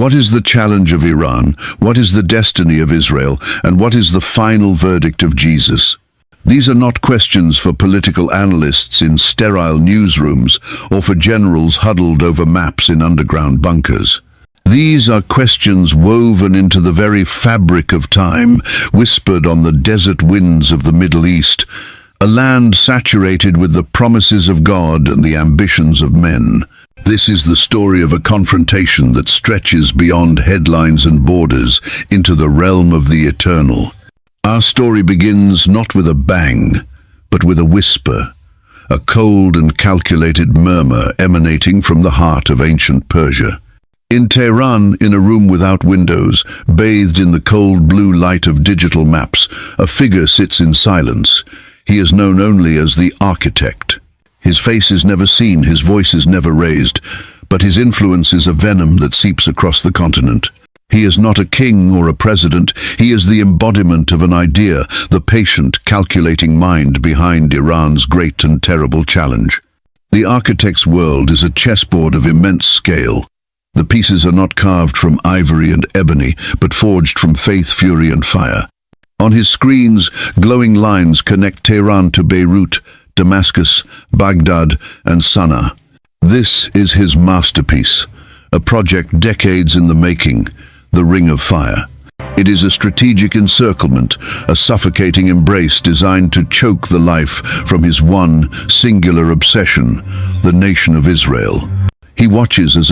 What is the challenge of Iran? What is the destiny of Israel? And what is the final verdict of Jesus? These are not questions for political analysts in sterile newsrooms or for generals huddled over maps in underground bunkers. These are questions woven into the very fabric of time, whispered on the desert winds of the Middle East, a land saturated with the promises of God and the ambitions of men. This is the story of a confrontation that stretches beyond headlines and borders into the realm of the eternal. Our story begins not with a bang, but with a whisper, a cold and calculated murmur emanating from the heart of ancient Persia. In Tehran, in a room without windows, bathed in the cold blue light of digital maps, a figure sits in silence. He is known only as the architect. His face is never seen, his voice is never raised, but his influence is a venom that seeps across the continent. He is not a king or a president, he is the embodiment of an idea, the patient, calculating mind behind Iran's great and terrible challenge. The architect's world is a chessboard of immense scale. The pieces are not carved from ivory and ebony, but forged from faith, fury, and fire. On his screens, glowing lines connect Tehran to Beirut, Damascus, Baghdad, and Sana'a. This is his masterpiece, a project decades in the making, the Ring of Fire. It is a strategic encirclement, a suffocating embrace designed to choke the life from his one singular obsession, the nation of Israel. He watches as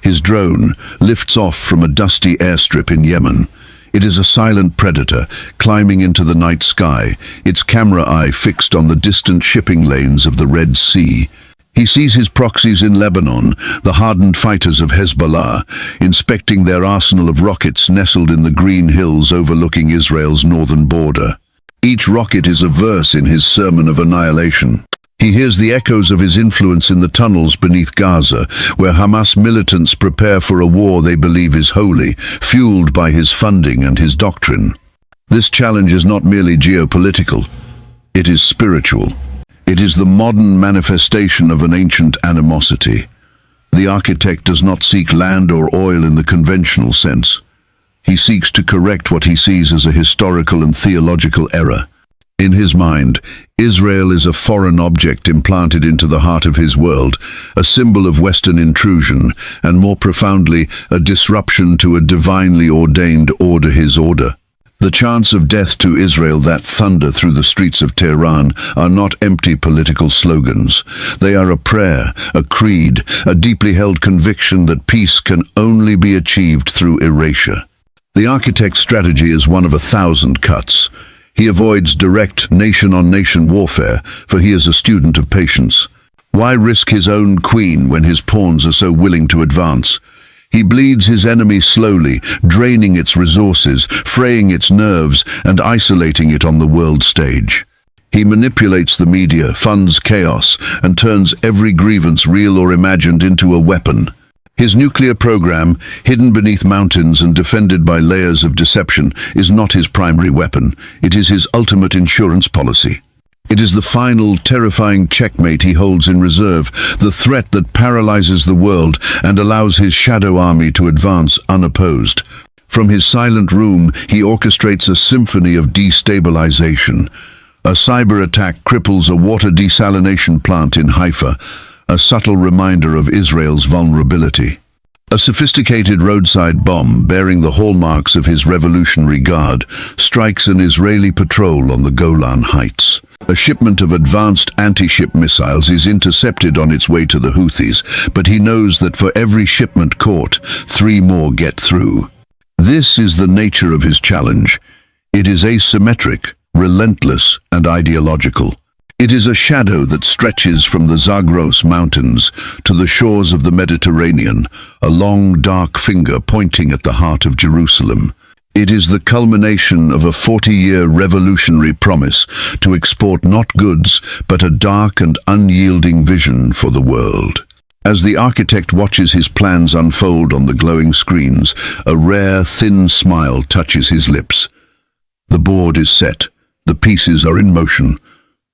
his drone, lifts off from a dusty airstrip in Yemen. It is a silent predator, climbing into the night sky, its camera eye fixed on the distant shipping lanes of the Red Sea. He sees his proxies in Lebanon, the hardened fighters of Hezbollah, inspecting their arsenal of rockets nestled in the green hills overlooking Israel's northern border. Each rocket is a verse in his sermon of annihilation. He hears the echoes of his influence in the tunnels beneath Gaza, where Hamas militants prepare for a war they believe is holy, fueled by his funding and his doctrine. This challenge is not merely geopolitical, it is spiritual. It is the modern manifestation of an ancient animosity. The architect does not seek land or oil in the conventional sense. He seeks to correct what he sees as a historical and theological error. In his mind, Israel is a foreign object implanted into the heart of his world, a symbol of Western intrusion, and more profoundly, a disruption to a divinely ordained order, his order. The chants of death to Israel that thunder through the streets of Tehran are not empty political slogans. They are a prayer, a creed, a deeply held conviction that peace can only be achieved through erasure. The architect's strategy is one of 1,000 cuts. He avoids direct nation-on-nation warfare, for he is a student of patience. Why risk his own queen when his pawns are so willing to advance? He bleeds his enemy slowly, draining its resources, fraying its nerves, and isolating it on the world stage. He manipulates the media, funds chaos, and turns every grievance, real or imagined, into a weapon. His nuclear program, hidden beneath mountains and defended by layers of deception, is not his primary weapon. It is his ultimate insurance policy. It is the final, terrifying checkmate he holds in reserve, the threat that paralyzes the world and allows his shadow army to advance unopposed. From his silent room, he orchestrates a symphony of destabilization. A cyber attack cripples a water desalination plant in Haifa, a subtle reminder of Israel's vulnerability. A sophisticated roadside bomb, bearing the hallmarks of his Revolutionary Guard, strikes an Israeli patrol on the Golan Heights. A shipment of advanced anti-ship missiles is intercepted on its way to the Houthis, but he knows that for every shipment caught, 3 more get through. This is the nature of his challenge. It is asymmetric, relentless, and ideological. It is a shadow that stretches from the Zagros Mountains to the shores of the Mediterranean, a long, dark finger pointing at the heart of Jerusalem. It is the culmination of a 40-year revolutionary promise to export not goods, but a dark and unyielding vision for the world. As the architect watches his plans unfold on the glowing screens, a rare, thin smile touches his lips. The board is set. The pieces are in motion.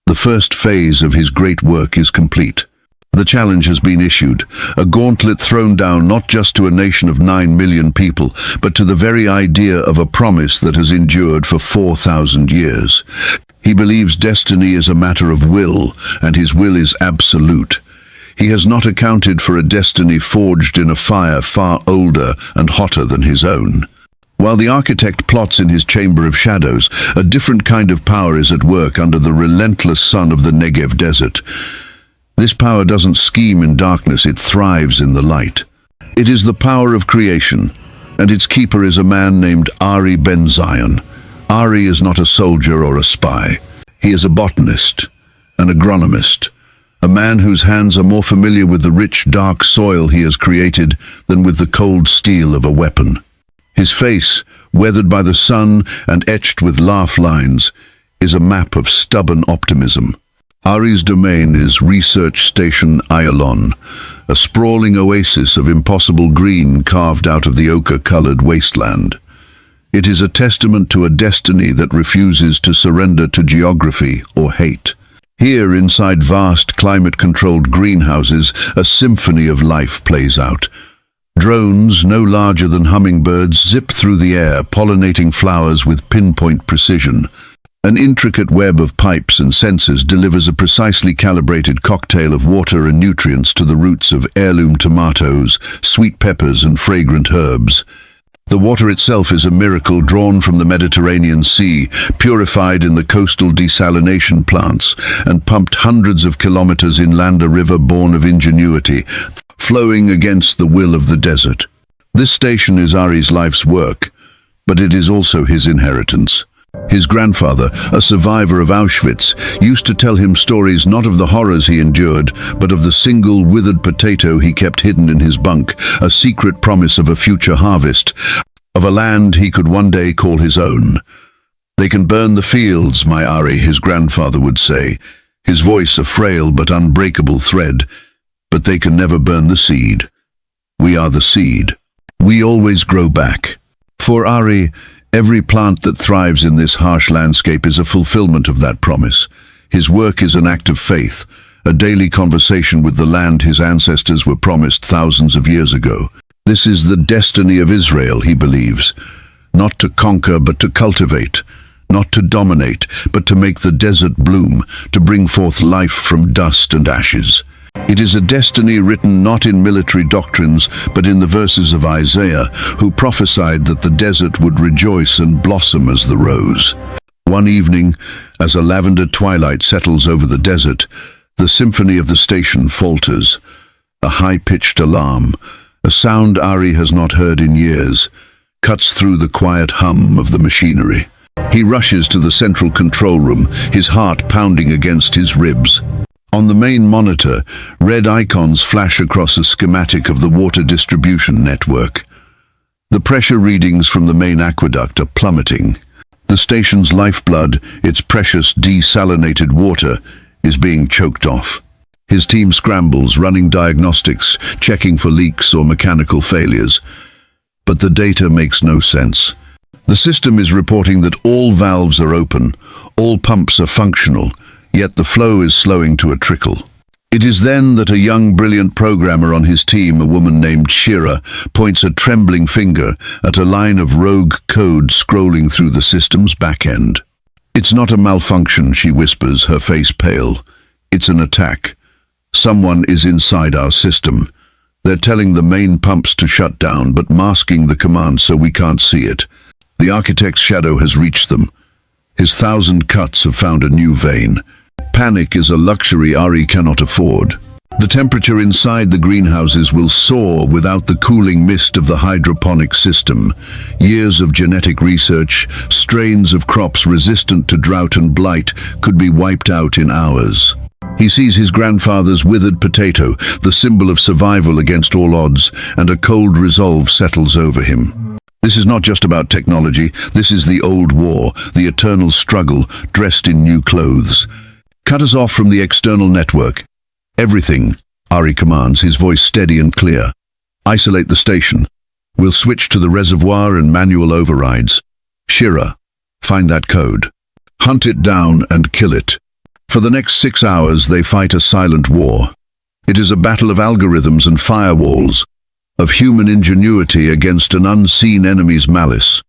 The first phase of his great work is complete. The challenge has been issued, a gauntlet thrown down not just to a nation of 9 million people, but to the very idea of a promise that has endured for 4,000 years. He believes destiny is a matter of will, and his will is absolute. He has not accounted for a destiny forged in a fire far older and hotter than his own. While the architect plots in his chamber of shadows, a different kind of power is at work under the relentless sun of the Negev desert. This power doesn't scheme in darkness, it thrives in the light. It is the power of creation, and its keeper is a man named Ari Ben Zion. Ari is not a soldier or a spy. He is a botanist, an agronomist, a man whose hands are more familiar with the rich, dark soil he has created than with the cold steel of a weapon. His face, weathered by the sun and etched with laugh lines, is a map of stubborn optimism. Ari's domain is Research Station Ayalon, a sprawling oasis of impossible green carved out of the ochre-colored wasteland. It is a testament to a destiny that refuses to surrender to geography or hate. Here, inside vast climate-controlled greenhouses, a symphony of life plays out. Drones, no larger than hummingbirds, zip through the air, pollinating flowers with pinpoint precision. An intricate web of pipes and sensors delivers a precisely calibrated cocktail of water and nutrients to the roots of heirloom tomatoes, sweet peppers, and fragrant herbs. The water itself is a miracle drawn from the Mediterranean Sea, purified in the coastal desalination plants, and pumped hundreds of kilometers inland, a river born of ingenuity, flowing against the will of the desert. This station is Ari's life's work, but it is also his inheritance. His grandfather, a survivor of Auschwitz, used to tell him stories not of the horrors he endured, but of the single withered potato he kept hidden in his bunk, a secret promise of a future harvest, of a land he could one day call his own. "They can burn the fields, my Ari," his grandfather would say, his voice a frail but unbreakable thread, "but they can never burn the seed. We are the seed. We always grow back." For Ari, every plant that thrives in this harsh landscape is a fulfillment of that promise. His work is an act of faith, a daily conversation with the land his ancestors were promised thousands of years ago. This is the destiny of Israel, he believes. Not to conquer, but to cultivate. Not to dominate, but to make the desert bloom, to bring forth life from dust and ashes. It is a destiny written not in military doctrines, but in the verses of Isaiah, who prophesied that the desert would rejoice and blossom as the rose. One evening, as a lavender twilight settles over the desert, the symphony of the station falters. A high-pitched alarm, a sound Ari has not heard in years, cuts through the quiet hum of the machinery. He rushes to the central control room, his heart pounding against his ribs. On the main monitor, red icons flash across a schematic of the water distribution network. The pressure readings from the main aqueduct are plummeting. The station's lifeblood, its precious desalinated water, is being choked off. His team scrambles, running diagnostics, checking for leaks or mechanical failures. But the data makes no sense. The system is reporting that all valves are open, all pumps are functional, yet the flow is slowing to a trickle. It is then that a young, brilliant programmer on his team, a woman named Shira, points a trembling finger at a line of rogue code scrolling through the system's back end. "It's not a malfunction," she whispers, her face pale. "It's an attack. Someone is inside our system. They're telling the main pumps to shut down, but masking the command so we can't see it. The architect's shadow has reached them. His 1,000 cuts have found a new vein. Panic is a luxury Ari cannot afford. The temperature inside the greenhouses will soar without the cooling mist of the hydroponic system. Years of genetic research, strains of crops resistant to drought and blight, could be wiped out in hours. He sees his grandfather's withered potato, the symbol of survival against all odds, and a cold resolve settles over him. This is not just about technology, this is the old war, the eternal struggle, dressed in new clothes. "Cut us off from the external network. Everything," Ari commands, his voice steady and clear. "Isolate the station. We'll switch to the reservoir and manual overrides. Shira, find that code. Hunt it down and kill it." For the next 6 hours they fight a silent war. It is a battle of algorithms and firewalls, of human ingenuity against an unseen enemy's malice.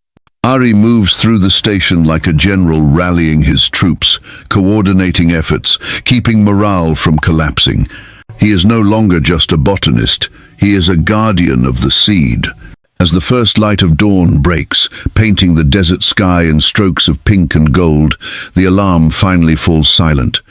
Ari moves through the station like a general rallying his troops, coordinating efforts, keeping morale from collapsing. He is no longer just a botanist, he is a guardian of the seed. As the first light of dawn breaks, painting the desert sky in strokes of pink and gold, the alarm finally falls silent.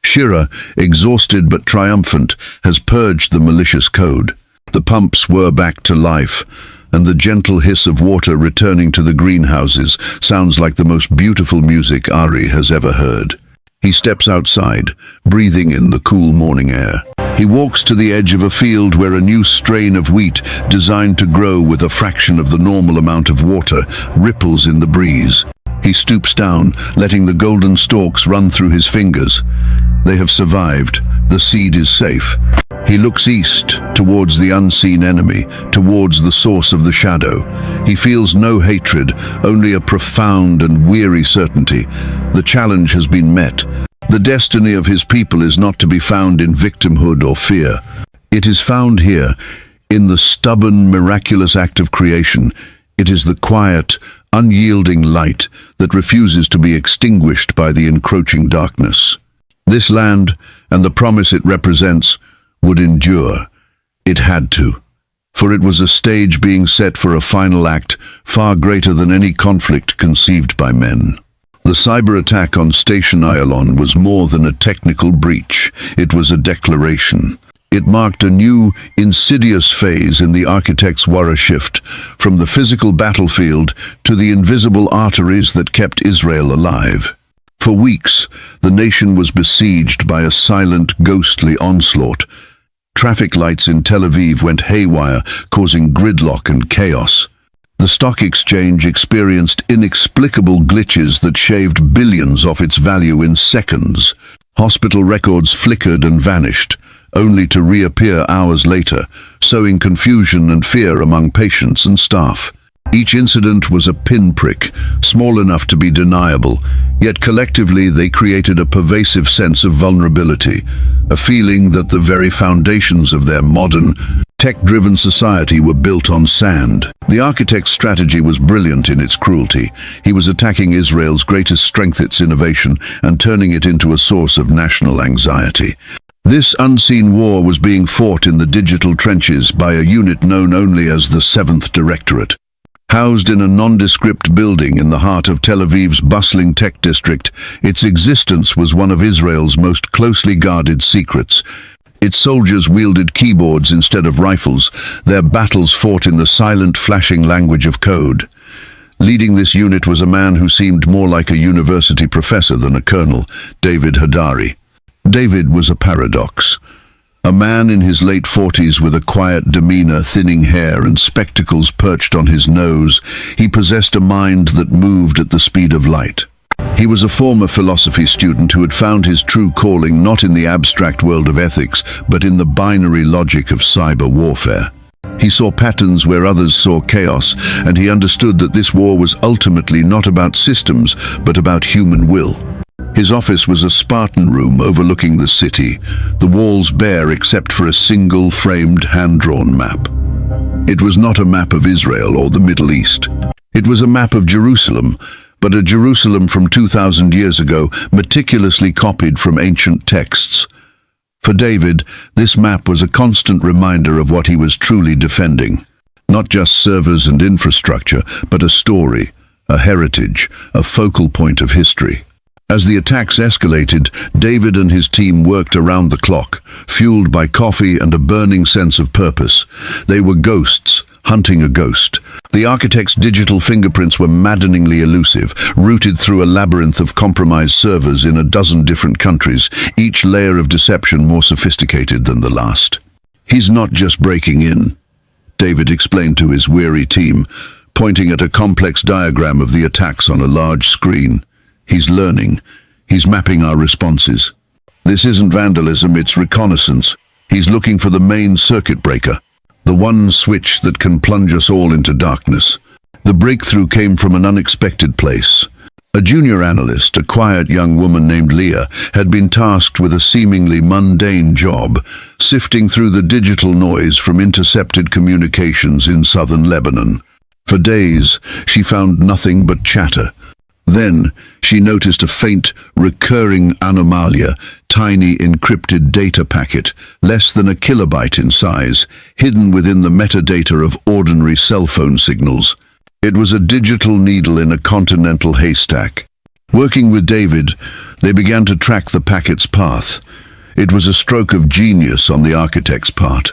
Shira, exhausted but triumphant, has purged the malicious code. The pumps whir back to life, and the gentle hiss of water returning to the greenhouses sounds like the most beautiful music Ari has ever heard. He steps outside, breathing in the cool morning air. He walks to the edge of a field where a new strain of wheat, designed to grow with a fraction of the normal amount of water, ripples in the breeze. He stoops down, letting the golden stalks run through his fingers. They have survived. The seed is safe. He looks east, towards the unseen enemy, towards the source of the shadow. He feels no hatred, only a profound and weary certainty. The challenge has been met. The destiny of his people is not to be found in victimhood or fear. It is found here, in the stubborn, miraculous act of creation. It is the quiet, unyielding light that refuses to be extinguished by the encroaching darkness. This land, and the promise it represents, would endure. It had to, for it was a stage being set for a final act far greater than any conflict conceived by men. The cyber attack on Station Iolon was more than a technical breach. It was a declaration. It marked a new, insidious phase in the architect's Wara shift, from the physical battlefield to the invisible arteries that kept Israel alive. For weeks, the nation was besieged by a silent, ghostly onslaught. Traffic lights in Tel Aviv went haywire, causing gridlock and chaos. The stock exchange experienced inexplicable glitches that shaved billions off its value in seconds. Hospital records flickered and vanished, only to reappear hours later, sowing confusion and fear among patients and staff. Each incident was a pinprick, small enough to be deniable, yet collectively they created a pervasive sense of vulnerability, a feeling that the very foundations of their modern, tech-driven society were built on sand. The architect's strategy was brilliant in its cruelty. He was attacking Israel's greatest strength, its innovation, and turning it into a source of national anxiety. This unseen war was being fought in the digital trenches by a unit known only as the 7th Directorate. Housed in a nondescript building in the heart of Tel Aviv's bustling tech district, its existence was one of Israel's most closely guarded secrets. Its soldiers wielded keyboards instead of rifles, their battles fought in the silent, flashing language of code. Leading this unit was a man who seemed more like a university professor than a colonel, David Hadari. David was a paradox. A man in his late 40s with a quiet demeanor, thinning hair and spectacles perched on his nose, he possessed a mind that moved at the speed of light. He was a former philosophy student who had found his true calling not in the abstract world of ethics, but in the binary logic of cyber warfare. He saw patterns where others saw chaos, and he understood that this war was ultimately not about systems, but about human will. His office was a Spartan room overlooking the city, the walls bare except for a single framed hand-drawn map. It was not a map of Israel or the Middle East. It was a map of Jerusalem, but a Jerusalem from 2,000 years ago, meticulously copied from ancient texts. For David, this map was a constant reminder of what he was truly defending. Not just servers and infrastructure, but a story, a heritage, a focal point of history. As the attacks escalated, David and his team worked around the clock, fueled by coffee and a burning sense of purpose. They were ghosts, hunting a ghost. The architect's digital fingerprints were maddeningly elusive, rooted through a labyrinth of compromised servers in a dozen different countries, each layer of deception more sophisticated than the last. "He's not just breaking in," David explained to his weary team, pointing at a complex diagram of the attacks on a large screen. "He's learning. He's mapping our responses. This isn't vandalism, it's reconnaissance. He's looking for the main circuit breaker, the one switch that can plunge us all into darkness." The breakthrough came from an unexpected place. A junior analyst, a quiet young woman named Leah, had been tasked with a seemingly mundane job, sifting through the digital noise from intercepted communications in southern Lebanon. For days, she found nothing but chatter. Then, she noticed a faint, recurring anomalia, tiny encrypted data packet, less than a kilobyte in size, hidden within the metadata of ordinary cell phone signals. It was a digital needle in a continental haystack. Working with David, they began to track the packet's path. It was a stroke of genius on the architect's part.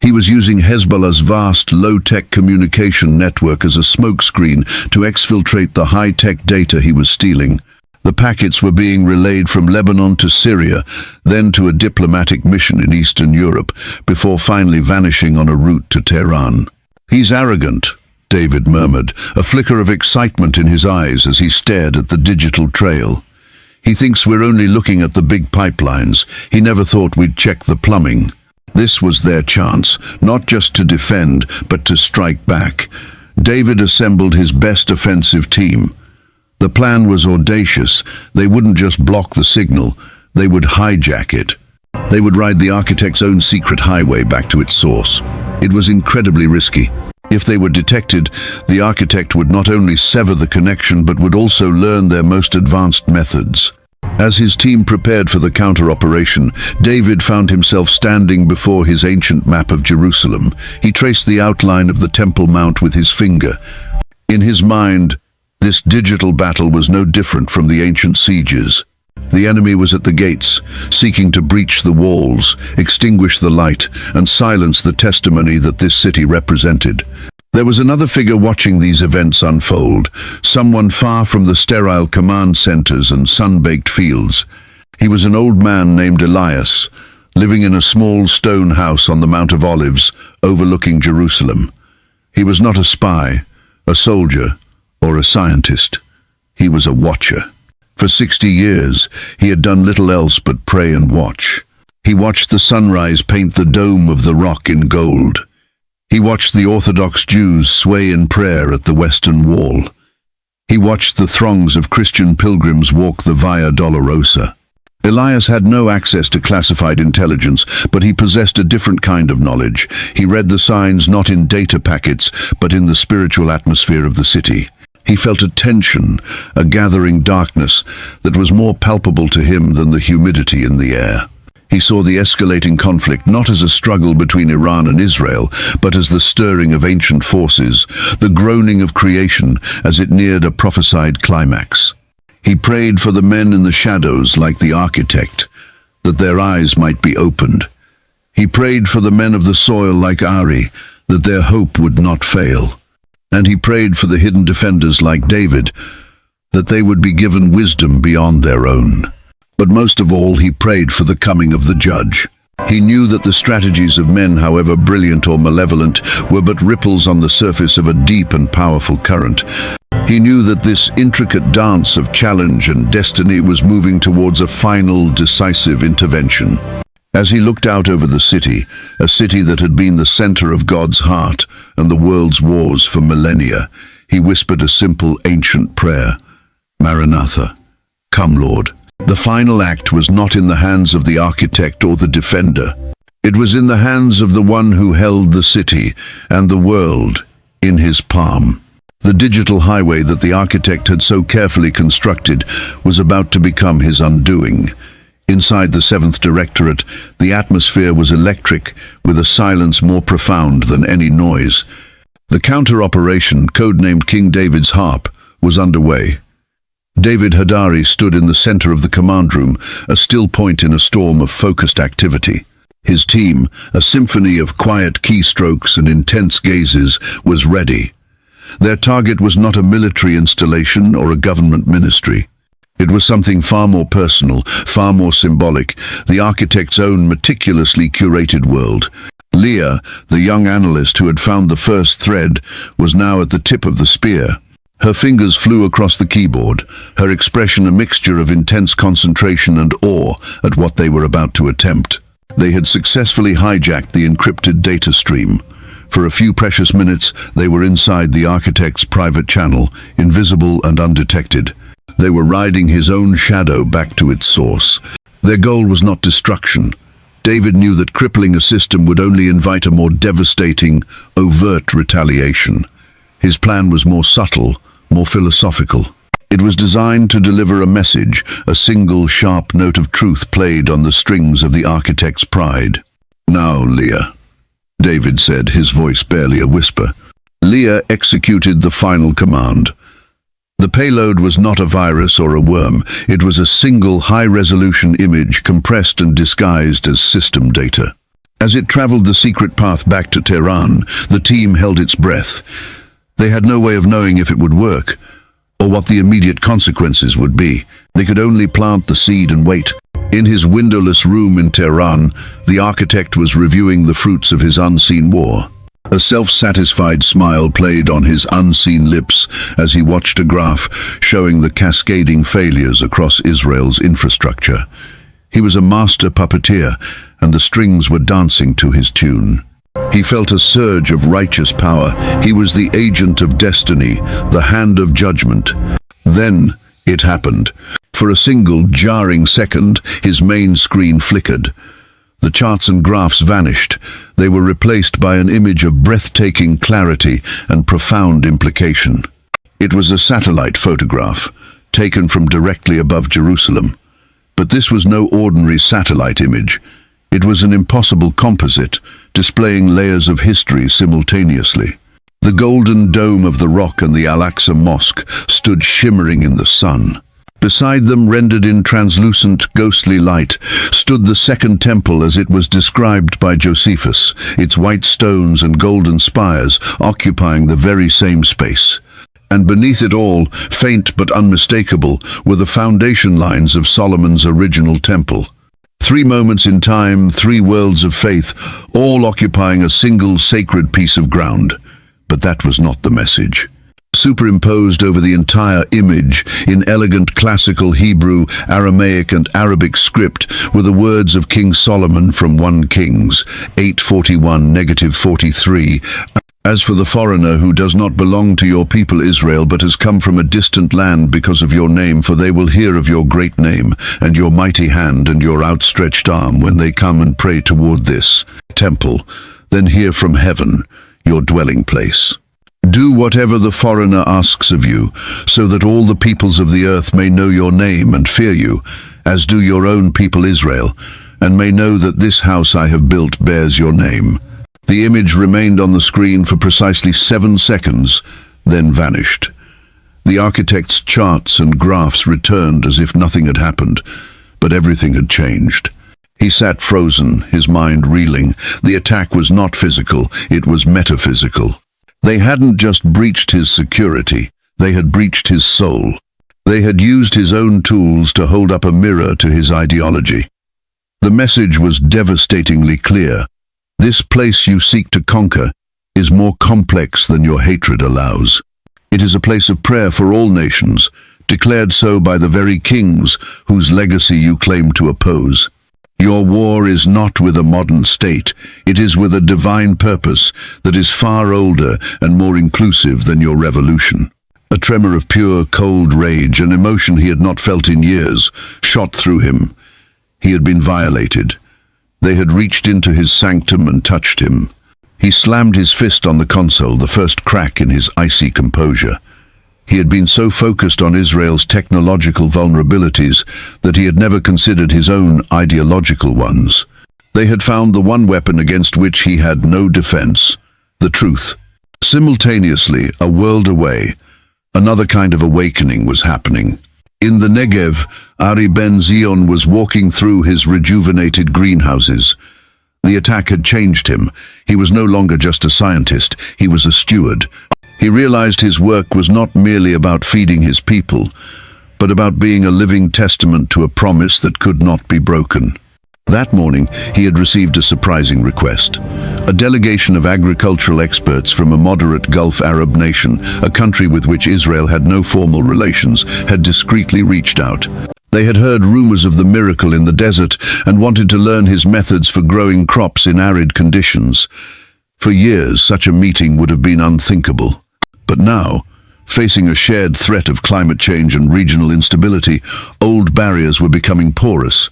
He was using Hezbollah's vast, low-tech communication network as a smokescreen to exfiltrate the high-tech data he was stealing. The packets were being relayed from Lebanon to Syria, then to a diplomatic mission in Eastern Europe, before finally vanishing on a route to Tehran. "He's arrogant," David murmured, a flicker of excitement in his eyes as he stared at the digital trail. "He thinks we're only looking at the big pipelines. He never thought we'd check the plumbing." This was their chance, not just to defend, but to strike back. David assembled his best offensive team. The plan was audacious. They wouldn't just block the signal, they would hijack it. They would ride the architect's own secret highway back to its source. It was incredibly risky. If they were detected, the architect would not only sever the connection but would also learn their most advanced methods. As his team prepared for the counter-operation, David found himself standing before his ancient map of Jerusalem. He traced the outline of the Temple Mount with his finger. In his mind, this digital battle was no different from the ancient sieges. The enemy was at the gates, seeking to breach the walls, extinguish the light, and silence the testimony that this city represented. There was another figure watching these events unfold, someone far from the sterile command centers and sun-baked fields. He was an old man named Elias, living in a small stone house on the Mount of Olives, overlooking Jerusalem. He was not a spy, a soldier, or a scientist. He was a watcher. For 60 years, he had done little else but pray and watch. He watched the sunrise paint the dome of the rock in gold. He watched the Orthodox Jews sway in prayer at the Western Wall. He watched the throngs of Christian pilgrims walk the Via Dolorosa. Elias had no access to classified intelligence, but he possessed a different kind of knowledge. He read the signs not in data packets, but in the spiritual atmosphere of the city. He felt a tension, a gathering darkness that was more palpable to him than the humidity in the air. He saw the escalating conflict not as a struggle between Iran and Israel, but as the stirring of ancient forces, the groaning of creation as it neared a prophesied climax. He prayed for the men in the shadows like the architect, that their eyes might be opened. He prayed for the men of the soil like Ari, that their hope would not fail. And he prayed for the hidden defenders like David, that they would be given wisdom beyond their own. But most of all, he prayed for the coming of the judge. He knew that the strategies of men, however brilliant or malevolent, were but ripples on the surface of a deep and powerful current. He knew that this intricate dance of challenge and destiny was moving towards a final, decisive intervention. As he looked out over the city, a city that had been the center of God's heart and the world's wars for millennia, he whispered a simple, ancient prayer, "Maranatha, come, Lord." The final act was not in the hands of the architect or the defender. It was in the hands of the one who held the city and the world in his palm. The digital highway that the architect had so carefully constructed was about to become his undoing. Inside the 7th Directorate, the atmosphere was electric, with a silence more profound than any noise. The counter-operation, codenamed King David's Harp, was underway. David Hadari stood in the center of the command room, a still point in a storm of focused activity. His team, a symphony of quiet keystrokes and intense gazes, was ready. Their target was not a military installation or a government ministry. It was something far more personal, far more symbolic, the architect's own meticulously curated world. Leah, the young analyst who had found the first thread, was now at the tip of the spear. Her fingers flew across the keyboard, her expression a mixture of intense concentration and awe at what they were about to attempt. They had successfully hijacked the encrypted data stream. For a few precious minutes, they were inside the architect's private channel, invisible and undetected. They were riding his own shadow back to its source. Their goal was not destruction. David knew that crippling a system would only invite a more devastating, overt retaliation. His plan was more subtle, more philosophical. It was designed to deliver a message, a single sharp note of truth played on the strings of the architect's pride. "Now, Leah," David said, his voice barely a whisper. Leah executed the final command. The payload was not a virus or a worm. It was a single high-resolution image compressed and disguised as system data. As it traveled the secret path back to Tehran, the team held its breath. They had no way of knowing if it would work, or what the immediate consequences would be. They could only plant the seed and wait. In his windowless room in Tehran, the architect was reviewing the fruits of his unseen war. A self-satisfied smile played on his unseen lips as he watched a graph showing the cascading failures across Israel's infrastructure. He was a master puppeteer, and the strings were dancing to his tune. He felt a surge of righteous power. He was the agent of destiny, the hand of judgment. Then it happened. For a single jarring second, his main screen flickered. The charts and graphs vanished. They were replaced by an image of breathtaking clarity and profound implication. It was a satellite photograph, taken from directly above Jerusalem. But this was no ordinary satellite image. It was an impossible composite, displaying layers of history simultaneously. The golden dome of the Rock and the Al-Aqsa Mosque stood shimmering in the sun. Beside them, rendered in translucent, ghostly light, stood the Second Temple as it was described by Josephus, its white stones and golden spires occupying the very same space. And beneath it all, faint but unmistakable, were the foundation lines of Solomon's original temple. 3 moments in time, 3 worlds of faith, all occupying a single sacred piece of ground. But that was not the message. Superimposed over the entire image, in elegant classical Hebrew, Aramaic and Arabic script, were the words of King Solomon from 1 Kings 8:41-43. "As for the foreigner who does not belong to your people Israel, but has come from a distant land because of your name, for they will hear of your great name, and your mighty hand and your outstretched arm when they come and pray toward this temple, then hear from heaven, your dwelling place. Do whatever the foreigner asks of you, so that all the peoples of the earth may know your name and fear you, as do your own people Israel, and may know that this house I have built bears your name." The image remained on the screen for precisely 7 seconds, then vanished. The architect's charts and graphs returned as if nothing had happened, but everything had changed. He sat frozen, his mind reeling. The attack was not physical, it was metaphysical. They hadn't just breached his security, they had breached his soul. They had used his own tools to hold up a mirror to his ideology. The message was devastatingly clear. This place you seek to conquer is more complex than your hatred allows. It is a place of prayer for all nations, declared so by the very kings whose legacy you claim to oppose. Your war is not with a modern state, it is with a divine purpose that is far older and more inclusive than your revolution. A tremor of pure, cold rage, an emotion he had not felt in years, shot through him. He had been violated. They had reached into his sanctum and touched him. He slammed his fist on the console, the first crack in his icy composure. He had been so focused on Israel's technological vulnerabilities that he had never considered his own ideological ones. They had found the one weapon against which he had no defense, the truth. Simultaneously, a world away, another kind of awakening was happening. In the Negev, Ari Ben Zion was walking through his rejuvenated greenhouses. The attack had changed him. He was no longer just a scientist, he was a steward. He realized his work was not merely about feeding his people, but about being a living testament to a promise that could not be broken. That morning, he had received a surprising request. A delegation of agricultural experts from a moderate Gulf Arab nation, a country with which Israel had no formal relations, had discreetly reached out. They had heard rumors of the miracle in the desert and wanted to learn his methods for growing crops in arid conditions. For years, such a meeting would have been unthinkable. But now, Facing a shared threat of climate change and regional instability, old barriers were becoming porous.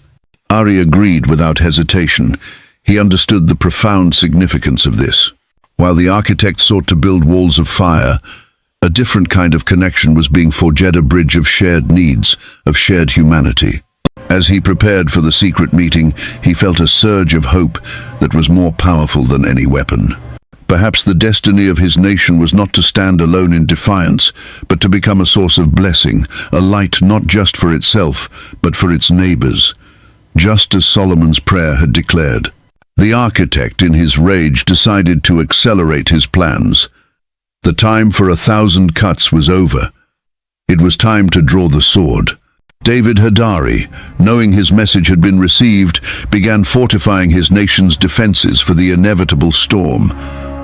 Ari agreed without hesitation. He understood the profound significance of this. While the architect sought to build walls of fire, a different kind of connection was being forged, a bridge of shared needs, of shared humanity. As he prepared for the secret meeting, he felt a surge of hope that was more powerful than any weapon. Perhaps the destiny of his nation was not to stand alone in defiance, but to become a source of blessing, a light not just for itself, but for its neighbors, just as Solomon's prayer had declared. The architect, in his rage, decided to accelerate his plans. The time for 1,000 cuts was over. It was time to draw the sword. David Hadari, knowing his message had been received, began fortifying his nation's defenses for the inevitable storm.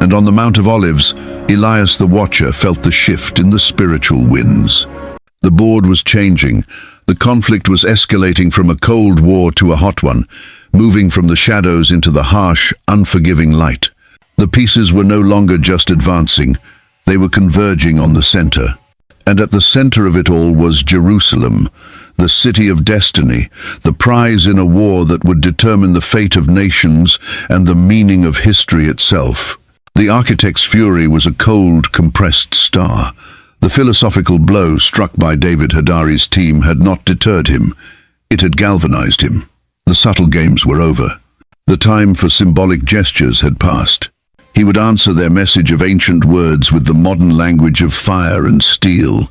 And on the Mount of Olives, Elias the Watcher felt the shift in the spiritual winds. The board was changing. The conflict was escalating from a cold war to a hot one, moving from the shadows into the harsh, unforgiving light. The pieces were no longer just advancing. They were converging on the center. And at the center of it all was Jerusalem, the city of destiny, the prize in a war that would determine the fate of nations and the meaning of history itself. The architect's fury was a cold, compressed star. The philosophical blow struck by David Hadari's team had not deterred him. It had galvanized him. The subtle games were over. The time for symbolic gestures had passed. He would answer their message of ancient words with the modern language of fire and steel.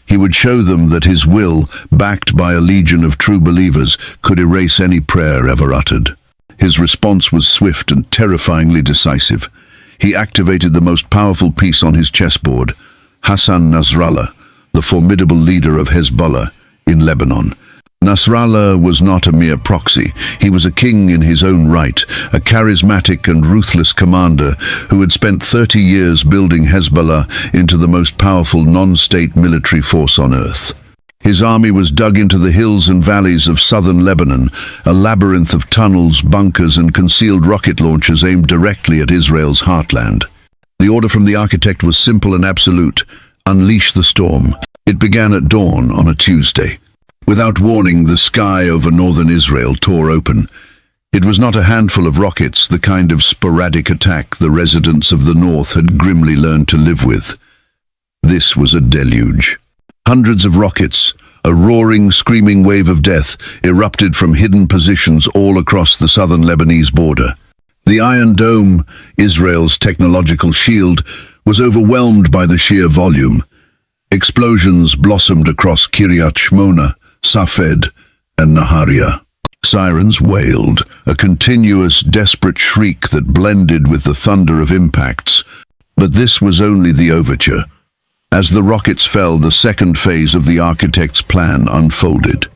He would show them that his will, backed by a legion of true believers, could erase any prayer ever uttered. His response was swift and terrifyingly decisive. He activated the most powerful piece on his chessboard, Hassan Nasrallah, the formidable leader of Hezbollah in Lebanon. Nasrallah was not a mere proxy. He was a king in his own right, a charismatic and ruthless commander who had spent 30 years building Hezbollah into the most powerful non-state military force on earth. His army was dug into the hills and valleys of southern Lebanon, a labyrinth of tunnels, bunkers, and concealed rocket launchers aimed directly at Israel's heartland. The order from the architect was simple and absolute: unleash the storm. It began at dawn on a Tuesday. Without warning, the sky over northern Israel tore open. It was not a handful of rockets, the kind of sporadic attack the residents of the north had grimly learned to live with. This was a deluge. Hundreds of rockets, a roaring, screaming wave of death, erupted from hidden positions all across the southern Lebanese border. The Iron Dome, Israel's technological shield, was overwhelmed by the sheer volume. Explosions blossomed across Kiryat Shmona, Safed, and Nahariya. Sirens wailed, a continuous, desperate shriek that blended with the thunder of impacts. But this was only the overture. As the rockets fell, the second phase of the architect's plan unfolded.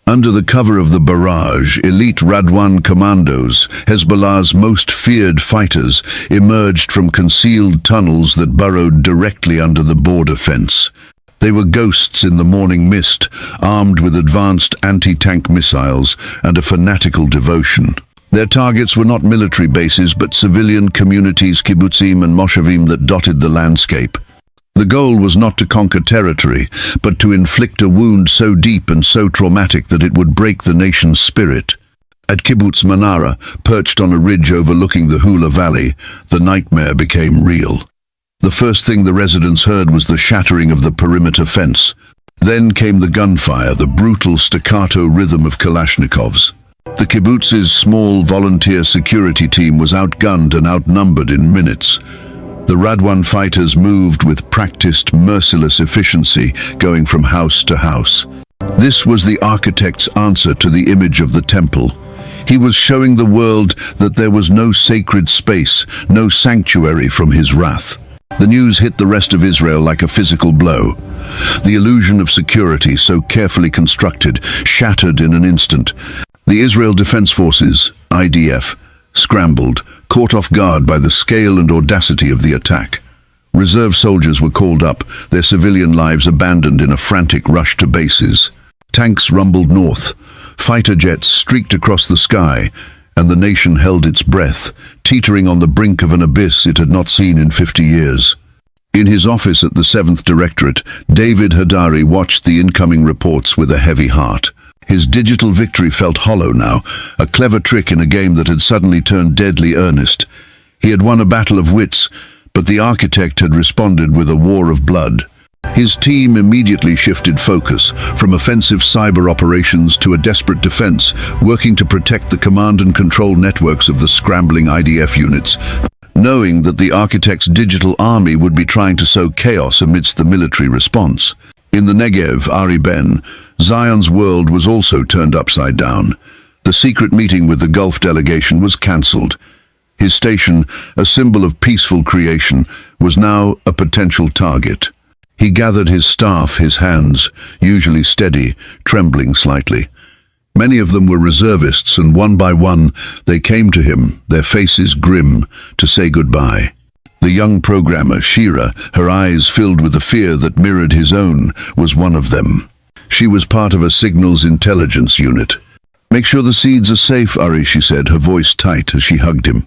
Under the cover of the barrage, elite Radwan commandos, Hezbollah's most feared fighters, emerged from concealed tunnels that burrowed directly under the border fence. They were ghosts in the morning mist, armed with advanced anti-tank missiles and a fanatical devotion. Their targets were not military bases, but civilian communities, kibbutzim and moshavim, that dotted the landscape. The goal was not to conquer territory, but to inflict a wound so deep and so traumatic that it would break the nation's spirit. At Kibbutz Manara, perched on a ridge overlooking the Hula Valley, the nightmare became real. The first thing the residents heard was the shattering of the perimeter fence. Then came the gunfire, the brutal staccato rhythm of Kalashnikovs. The kibbutz's small volunteer security team was outgunned and outnumbered in minutes. The Radwan fighters moved with practiced, merciless efficiency, going from house to house. This was the architect's answer to the image of the temple. He was showing the world that there was no sacred space, no sanctuary from his wrath. The news hit the rest of Israel like a physical blow. The illusion of security, so carefully constructed, shattered in an instant. The Israel Defense Forces, IDF, scrambled, caught off guard by the scale and audacity of the attack. Reserve soldiers were called up, their civilian lives abandoned in a frantic rush to bases. Tanks rumbled north, fighter jets streaked across the sky, and the nation held its breath, teetering on the brink of an abyss it had not seen in 50 years. In his office at the 7th Directorate, David Hadari watched the incoming reports with a heavy heart. His digital victory felt hollow now, a clever trick in a game that had suddenly turned deadly earnest. He had won a battle of wits, but the architect had responded with a war of blood. His team immediately shifted focus from offensive cyber operations to a desperate defense, working to protect the command and control networks of the scrambling IDF units, knowing that the architect's digital army would be trying to sow chaos amidst the military response. In the Negev, Ari Ben, Zion's world was also turned upside down. The secret meeting with the Gulf delegation was cancelled. His station, a symbol of peaceful creation, was now a potential target. He gathered his staff, his hands, usually steady, trembling slightly. Many of them were reservists, and one by one they came to him, their faces grim, to say goodbye. The young programmer, Shira, her eyes filled with a fear that mirrored his own, was one of them. She was part of a signals intelligence unit. "Make sure the seeds are safe, Ari," she said, her voice tight as she hugged him.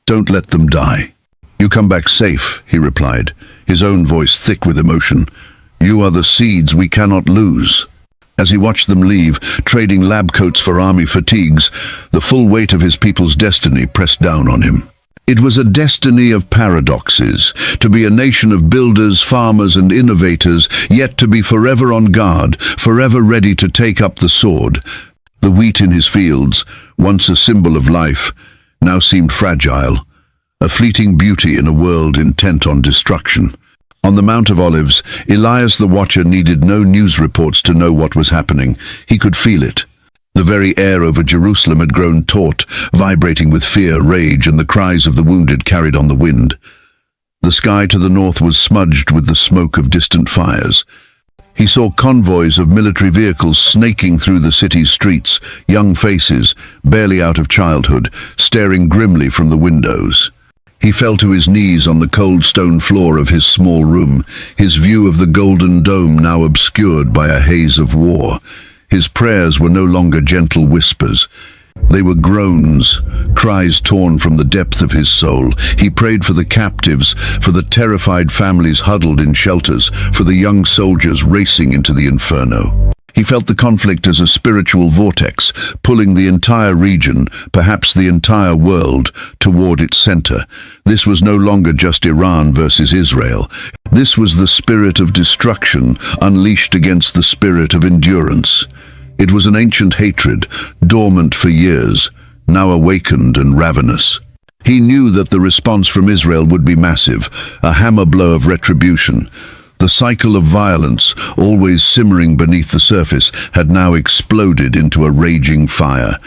"Don't let them die." "You come back safe," he replied, his own voice thick with emotion. "You are the seeds we cannot lose." As he watched them leave, trading lab coats for army fatigues, the full weight of his people's destiny pressed down on him. It was a destiny of paradoxes, to be a nation of builders, farmers and innovators, yet to be forever on guard, forever ready to take up the sword. The wheat in his fields, once a symbol of life, now seemed fragile, a fleeting beauty in a world intent on destruction. On the Mount of Olives, Elias the Watcher needed no news reports to know what was happening. He could feel it. The very air over Jerusalem had grown taut, vibrating with fear, rage, and the cries of the wounded carried on the wind. The sky to the north was smudged with the smoke of distant fires. He saw convoys of military vehicles snaking through the city's streets, young faces, barely out of childhood, staring grimly from the windows. He fell to his knees on the cold stone floor of his small room, his view of the Golden Dome now obscured by a haze of war. His prayers were no longer gentle whispers. They were groans, cries torn from the depth of his soul. He prayed for the captives, for the terrified families huddled in shelters, for the young soldiers racing into the inferno. He felt the conflict as a spiritual vortex, pulling the entire region, perhaps the entire world, toward its center. This was no longer just Iran versus Israel. This was the spirit of destruction unleashed against the spirit of endurance. It was an ancient hatred, dormant for years, now awakened and ravenous. He knew that the response from Israel would be massive, a hammer blow of retribution. The cycle of violence, always simmering beneath the surface, had now exploded into a raging fire.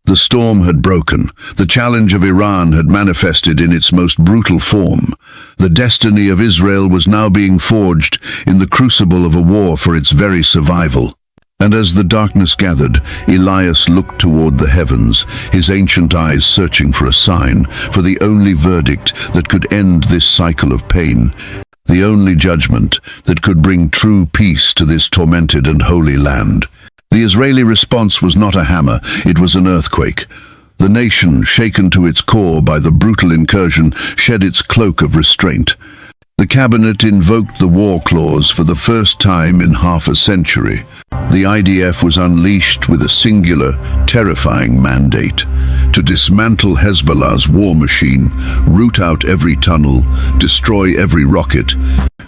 The storm had broken. The challenge of Iran had manifested in its most brutal form. The destiny of Israel was now being forged in the crucible of a war for its very survival. And as the darkness gathered, Elias looked toward the heavens, his ancient eyes searching for a sign, for the only verdict that could end this cycle of pain. The only judgment that could bring true peace to this tormented and holy land. The Israeli response was not a hammer, it was an earthquake. The nation, shaken to its core by the brutal incursion, shed its cloak of restraint. The cabinet invoked the war clause for the first time in half a century. The IDF was unleashed with a singular, terrifying mandate: to dismantle Hezbollah's war machine, root out every tunnel, destroy every rocket,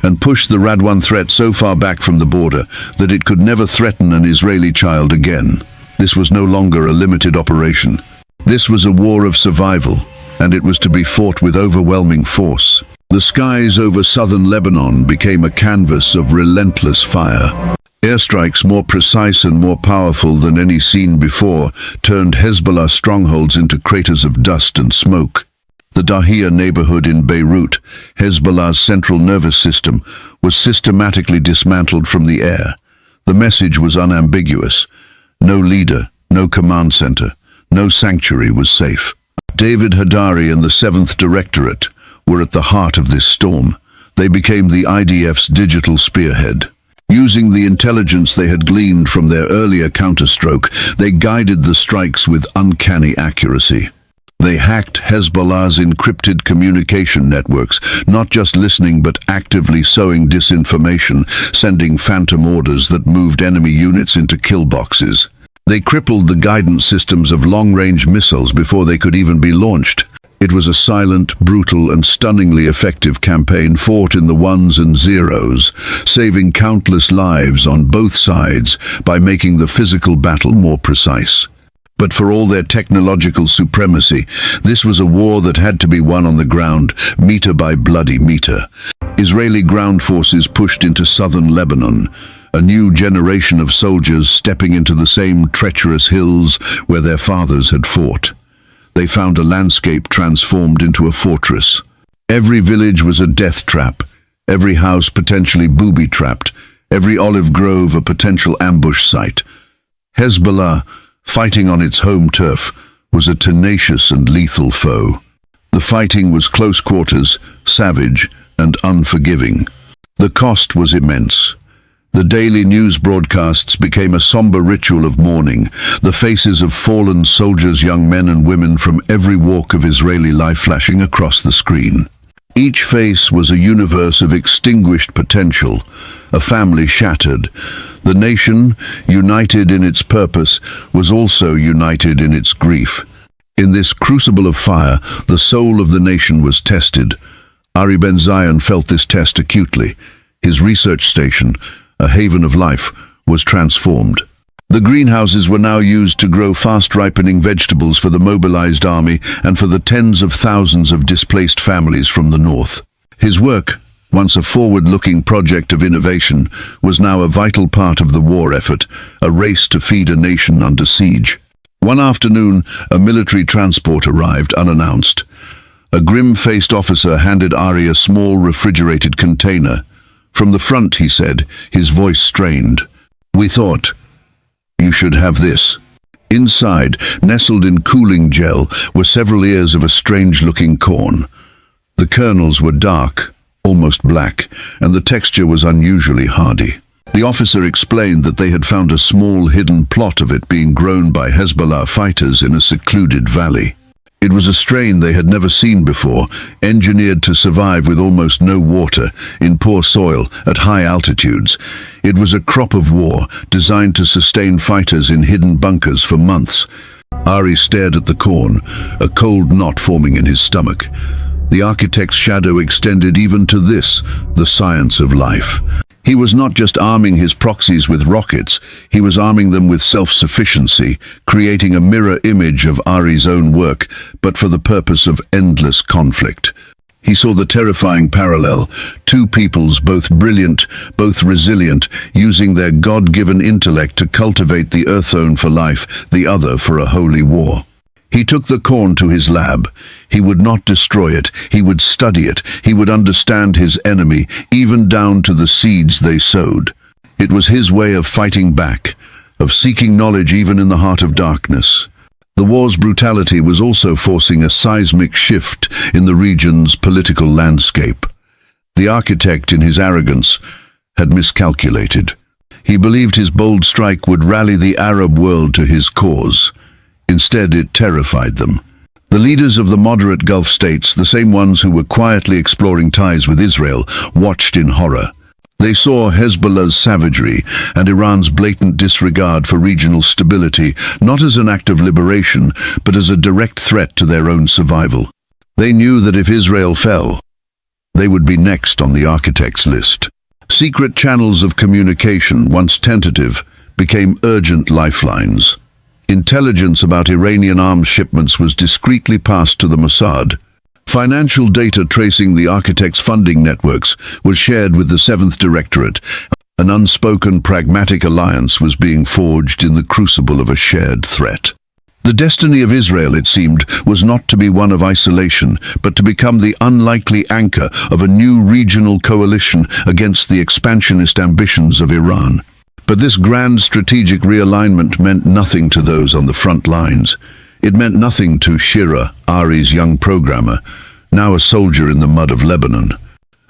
and push the Radwan threat so far back from the border that it could never threaten an Israeli child again. This was no longer a limited operation. This was a war of survival, and it was to be fought with overwhelming force. The skies over southern Lebanon became a canvas of relentless fire. Airstrikes more precise and more powerful than any seen before turned Hezbollah strongholds into craters of dust and smoke. The Dahia neighborhood in Beirut, Hezbollah's central nervous system, was systematically dismantled from the air. The message was unambiguous. No leader, no command center, no sanctuary was safe. David Hadari and the 7th Directorate were at the heart of this storm. They became the IDF's digital spearhead. Using the intelligence they had gleaned from their earlier counterstroke, they guided the strikes with uncanny accuracy. They hacked Hezbollah's encrypted communication networks, not just listening but actively sowing disinformation, sending phantom orders that moved enemy units into kill boxes. They crippled the guidance systems of long-range missiles before they could even be launched. It was a silent, brutal, and stunningly effective campaign fought in the ones and zeros, saving countless lives on both sides by making the physical battle more precise. But for all their technological supremacy, this was a war that had to be won on the ground, meter by bloody meter. Israeli ground forces pushed into southern Lebanon, a new generation of soldiers stepping into the same treacherous hills where their fathers had fought. They found a landscape transformed into a fortress. Every village was a death trap, every house potentially booby-trapped, every olive grove a potential ambush site. Hezbollah, fighting on its home turf, was a tenacious and lethal foe. The fighting was close quarters, savage, and unforgiving. The cost was immense. The daily news broadcasts became a somber ritual of mourning, the faces of fallen soldiers, young men and women from every walk of Israeli life flashing across the screen. Each face was a universe of extinguished potential, a family shattered. The nation, united in its purpose, was also united in its grief. In this crucible of fire, the soul of the nation was tested. Ari Ben Zion felt this test acutely. His research station, a haven of life, was transformed. The greenhouses were now used to grow fast-ripening vegetables for the mobilized army and for the tens of thousands of displaced families from the north. His work, once a forward-looking project of innovation, was now a vital part of the war effort, a race to feed a nation under siege. One afternoon, a military transport arrived unannounced. A grim-faced officer handed Ari a small refrigerated container. From the front, he said, his voice strained, "We thought you should have this." Inside, nestled in cooling gel, were several ears of a strange-looking corn. The kernels were dark, almost black, and the texture was unusually hardy. The officer explained that they had found a small hidden plot of it being grown by Hezbollah fighters in a secluded valley. It was a strain they had never seen before, engineered to survive with almost no water, in poor soil, at high altitudes. It was a crop of war, designed to sustain fighters in hidden bunkers for months. Ari stared at the corn, a cold knot forming in his stomach. The architect's shadow extended even to this, the science of life. He was not just arming his proxies with rockets, he was arming them with self-sufficiency, creating a mirror image of Ari's own work, but for the purpose of endless conflict. He saw the terrifying parallel, two peoples, both brilliant, both resilient, using their God-given intellect to cultivate the earth-own for life, the other for a holy war. He took the corn to his lab. He would not destroy it, he would study it, he would understand his enemy, even down to the seeds they sowed. It was his way of fighting back, of seeking knowledge even in the heart of darkness. The war's brutality was also forcing a seismic shift in the region's political landscape. The architect, in his arrogance, had miscalculated. He believed his bold strike would rally the Arab world to his cause. Instead, it terrified them. The leaders of the moderate Gulf states, the same ones who were quietly exploring ties with Israel, watched in horror. They saw Hezbollah's savagery and Iran's blatant disregard for regional stability, not as an act of liberation, but as a direct threat to their own survival. They knew that if Israel fell, they would be next on the architect's list. Secret channels of communication, once tentative, became urgent lifelines. Intelligence about Iranian arms shipments was discreetly passed to the Mossad. Financial data tracing the architect's funding networks was shared with the 7th Directorate. An unspoken pragmatic alliance was being forged in the crucible of a shared threat. The destiny of Israel, it seemed, was not to be one of isolation, but to become the unlikely anchor of a new regional coalition against the expansionist ambitions of Iran. But this grand strategic realignment meant nothing to those on the front lines. It meant nothing to Shira, Ari's young programmer, now a soldier in the mud of Lebanon.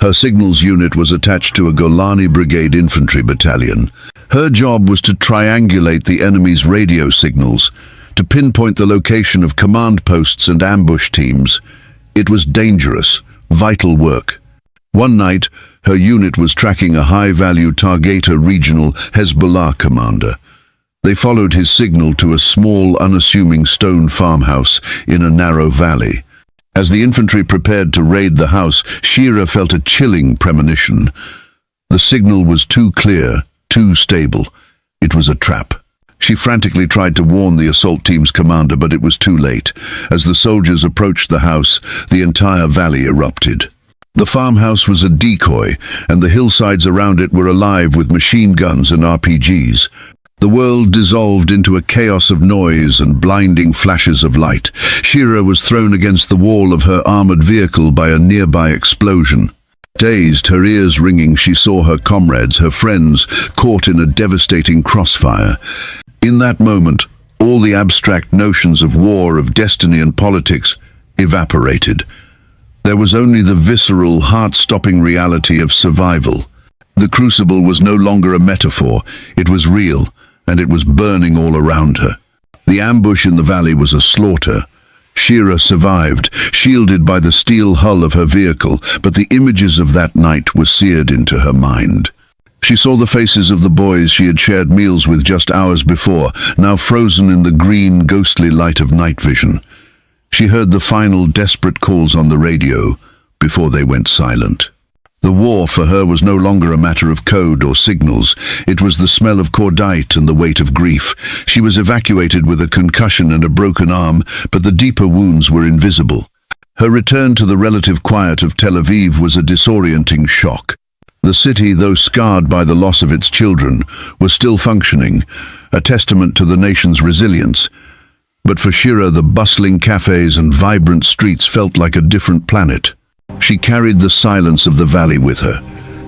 Her signals unit was attached to a Golani Brigade infantry battalion. Her job was to triangulate the enemy's radio signals, to to pinpoint the location of command posts and ambush teams. It was dangerous, vital work. One night, her unit was tracking a high-value Targeta regional Hezbollah commander. They followed his signal to a small, unassuming stone farmhouse in a narrow valley. As the infantry prepared to raid the house, Shira felt a chilling premonition. The signal was too clear, too stable. It was a trap. She frantically tried to warn the assault team's commander, but it was too late. As the soldiers approached the house, the entire valley erupted. The farmhouse was a decoy, and the hillsides around it were alive with machine guns and RPGs. The world dissolved into a chaos of noise and blinding flashes of light. Shira was thrown against the wall of her armored vehicle by a nearby explosion. Dazed, her ears ringing, she saw her comrades, her friends, caught in a devastating crossfire. In that moment, all the abstract notions of war, of destiny and politics evaporated. There was only the visceral, heart-stopping reality of survival. The crucible was no longer a metaphor, it was real, and it was burning all around her. The ambush in the valley was a slaughter. Shira survived, shielded by the steel hull of her vehicle, but the images of that night were seared into her mind. She saw the faces of the boys she had shared meals with just hours before, now frozen in the green, ghostly light of night vision. She heard the final desperate calls on the radio before they went silent. The war for her was no longer a matter of code or signals. It was the smell of cordite and the weight of grief. She was evacuated with a concussion and a broken arm, but the deeper wounds were invisible. Her return to the relative quiet of Tel Aviv was a disorienting shock. The city, though scarred by the loss of its children, was still functioning, a testament to the nation's resilience. But for Shira, the bustling cafes and vibrant streets felt like a different planet. She carried the silence of the valley with her.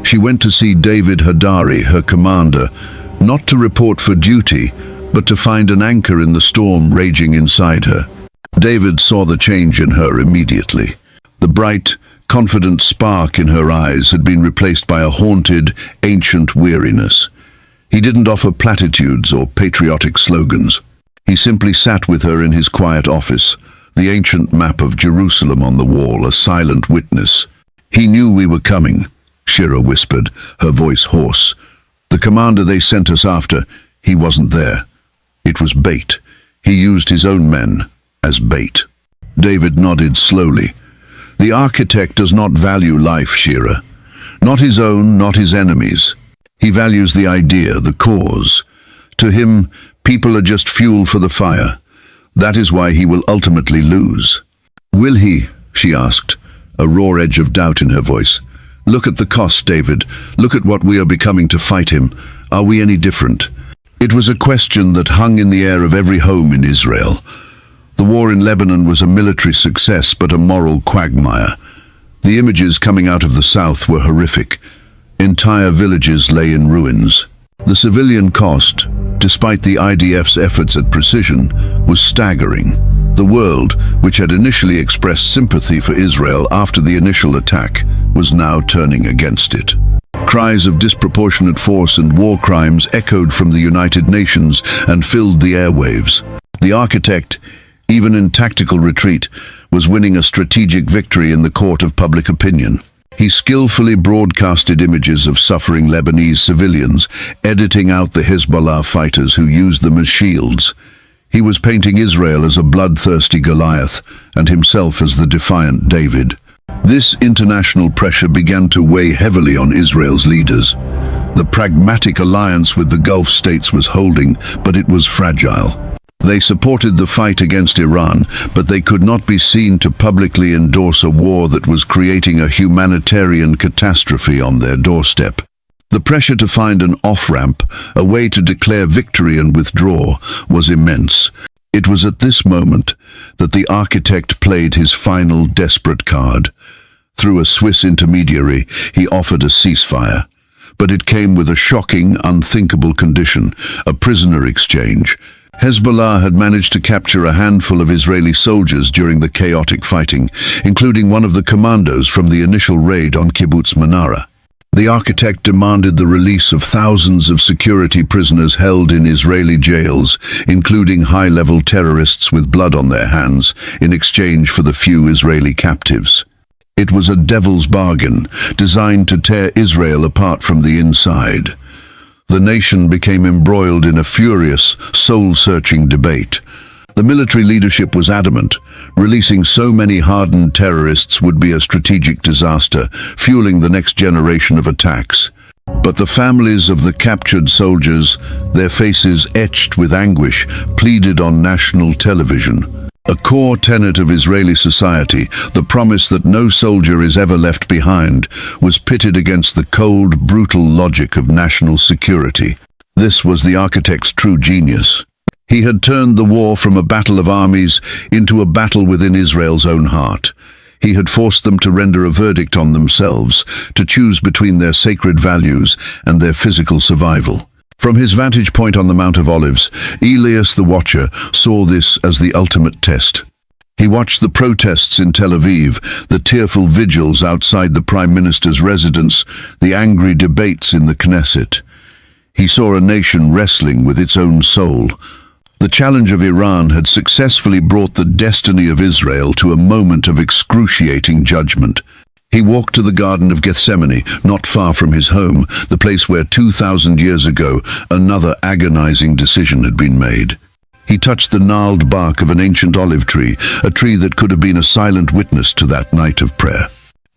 She went to see David Hadari, her commander, not to report for duty, but to find an anchor in the storm raging inside her. David saw the change in her immediately. The bright, confident spark in her eyes had been replaced by a haunted, ancient weariness. He didn't offer platitudes or patriotic slogans. He simply sat with her in his quiet office, the ancient map of Jerusalem on the wall, a silent witness. "He knew we were coming," Shira whispered, her voice hoarse. "The commander they sent us after, he wasn't there. It was bait. He used his own men as bait." David nodded slowly. "The architect does not value life, Shira. Not his own, not his enemies. He values the idea, the cause. To him, people are just fuel for the fire. That is why he will ultimately lose." "Will he?" she asked, a raw edge of doubt in her voice. "Look at the cost, David. Look at what we are becoming to fight him. Are we any different?" It was a question that hung in the air of every home in Israel. The war in Lebanon was a military success, but a moral quagmire. The images coming out of the south were horrific. Entire villages lay in ruins. The civilian cost, despite the IDF's efforts at precision, was staggering. The world, which had initially expressed sympathy for Israel after the initial attack, was now turning against it. Cries of disproportionate force and war crimes echoed from the United Nations and filled the airwaves. The architect, even in tactical retreat, was winning a strategic victory in the court of public opinion. He skillfully broadcasted images of suffering Lebanese civilians, editing out the Hezbollah fighters who used them as shields. He was painting Israel as a bloodthirsty Goliath and himself as the defiant David. This international pressure began to weigh heavily on Israel's leaders. The pragmatic alliance with the Gulf states was holding, but it was fragile. They supported the fight against Iran, but they could not be seen to publicly endorse a war that was creating a humanitarian catastrophe on their doorstep. The pressure to find an off-ramp, a way to declare victory and withdraw, was immense. It was at this moment that the architect played his final desperate card. Through a Swiss intermediary, he offered a ceasefire. But it came with a shocking, unthinkable condition, a prisoner exchange. Hezbollah had managed to capture a handful of Israeli soldiers during the chaotic fighting, including one of the commandos from the initial raid on Kibbutz Manara. The architect demanded the release of thousands of security prisoners held in Israeli jails, including high-level terrorists with blood on their hands, in exchange for the few Israeli captives. It was a devil's bargain, designed to tear Israel apart from the inside. The nation became embroiled in a furious, soul-searching debate. The military leadership was adamant. Releasing so many hardened terrorists would be a strategic disaster, fueling the next generation of attacks. But the families of the captured soldiers, their faces etched with anguish, pleaded on national television. A core tenet of Israeli society, the promise that no soldier is ever left behind, was pitted against the cold, brutal logic of national security. This was the architect's true genius. He had turned the war from a battle of armies into a battle within Israel's own heart. He had forced them to render a verdict on themselves, to choose between their sacred values and their physical survival. From his vantage point on the Mount of Olives, Elias the Watcher saw this as the ultimate test. He watched the protests in Tel Aviv, the tearful vigils outside the Prime Minister's residence, the angry debates in the Knesset. He saw a nation wrestling with its own soul. The challenge of Iran had successfully brought the destiny of Israel to a moment of excruciating judgment. He walked to the Garden of Gethsemane, not far from his home, the place where 2,000 years ago another agonizing decision had been made. He touched the gnarled bark of an ancient olive tree, a tree that could have been a silent witness to that night of prayer.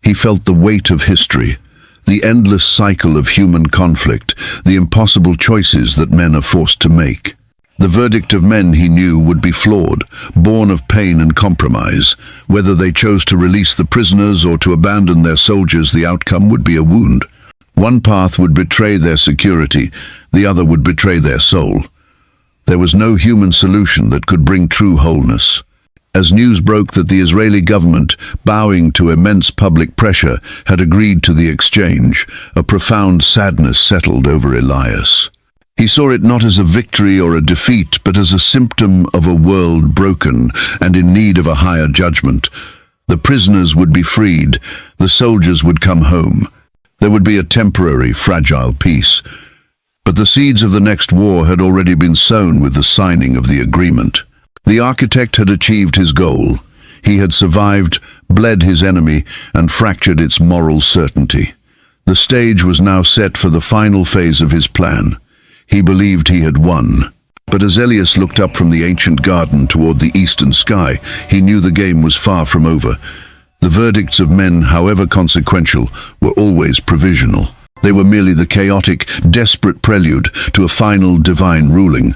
He felt the weight of history, the endless cycle of human conflict, the impossible choices that men are forced to make. The verdict of men, he knew, would be flawed, born of pain and compromise. Whether they chose to release the prisoners or to abandon their soldiers, the outcome would be a wound. One path would betray their security, the other would betray their soul. There was no human solution that could bring true wholeness. As news broke that the Israeli government, bowing to immense public pressure, had agreed to the exchange, a profound sadness settled over Elias. He saw it not as a victory or a defeat, but as a symptom of a world broken and in need of a higher judgment. The prisoners would be freed, the soldiers would come home. There would be a temporary, fragile peace. But the seeds of the next war had already been sown with the signing of the agreement. The architect had achieved his goal. He had survived, bled his enemy, and fractured its moral certainty. The stage was now set for the final phase of his plan. He believed he had won. But as Elias looked up from the ancient garden toward the eastern sky, he knew the game was far from over. The verdicts of men, however consequential, were always provisional. They were merely the chaotic, desperate prelude to a final divine ruling.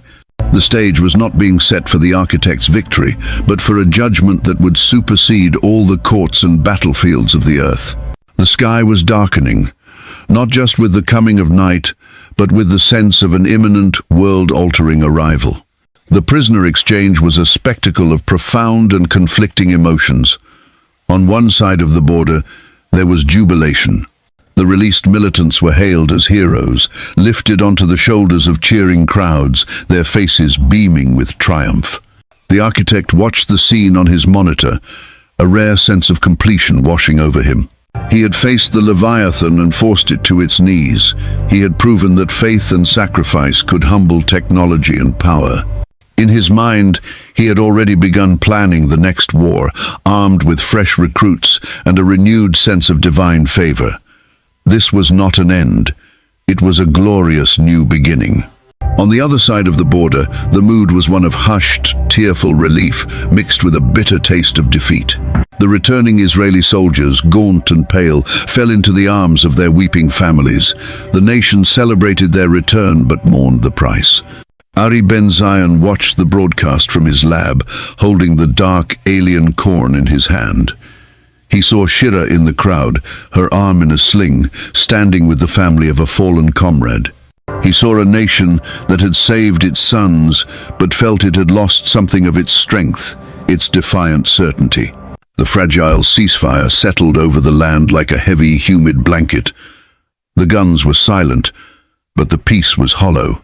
The stage was not being set for the architect's victory, but for a judgment that would supersede all the courts and battlefields of the earth. The sky was darkening, not just with the coming of night, but with the sense of an imminent, world-altering arrival. The prisoner exchange was a spectacle of profound and conflicting emotions. On one side of the border, there was jubilation. The released militants were hailed as heroes, lifted onto the shoulders of cheering crowds, their faces beaming with triumph. The architect watched the scene on his monitor, a rare sense of completion washing over him. He had faced the Leviathan and forced it to its knees. He had proven that faith and sacrifice could humble technology and power. In his mind, he had already begun planning the next war, armed with fresh recruits and a renewed sense of divine favor. This was not an end. It was a glorious new beginning. On the other side of the border, the mood was one of hushed, tearful relief, mixed with a bitter taste of defeat. The returning Israeli soldiers, gaunt and pale, fell into the arms of their weeping families. The nation celebrated their return but mourned the price. Ari Ben Zion watched the broadcast from his lab, holding the dark, alien corn in his hand. He saw Shira in the crowd, her arm in a sling, standing with the family of a fallen comrade. He saw a nation that had saved its sons, but felt it had lost something of its strength, its defiant certainty. The fragile ceasefire settled over the land like a heavy, humid blanket. The guns were silent, but the peace was hollow.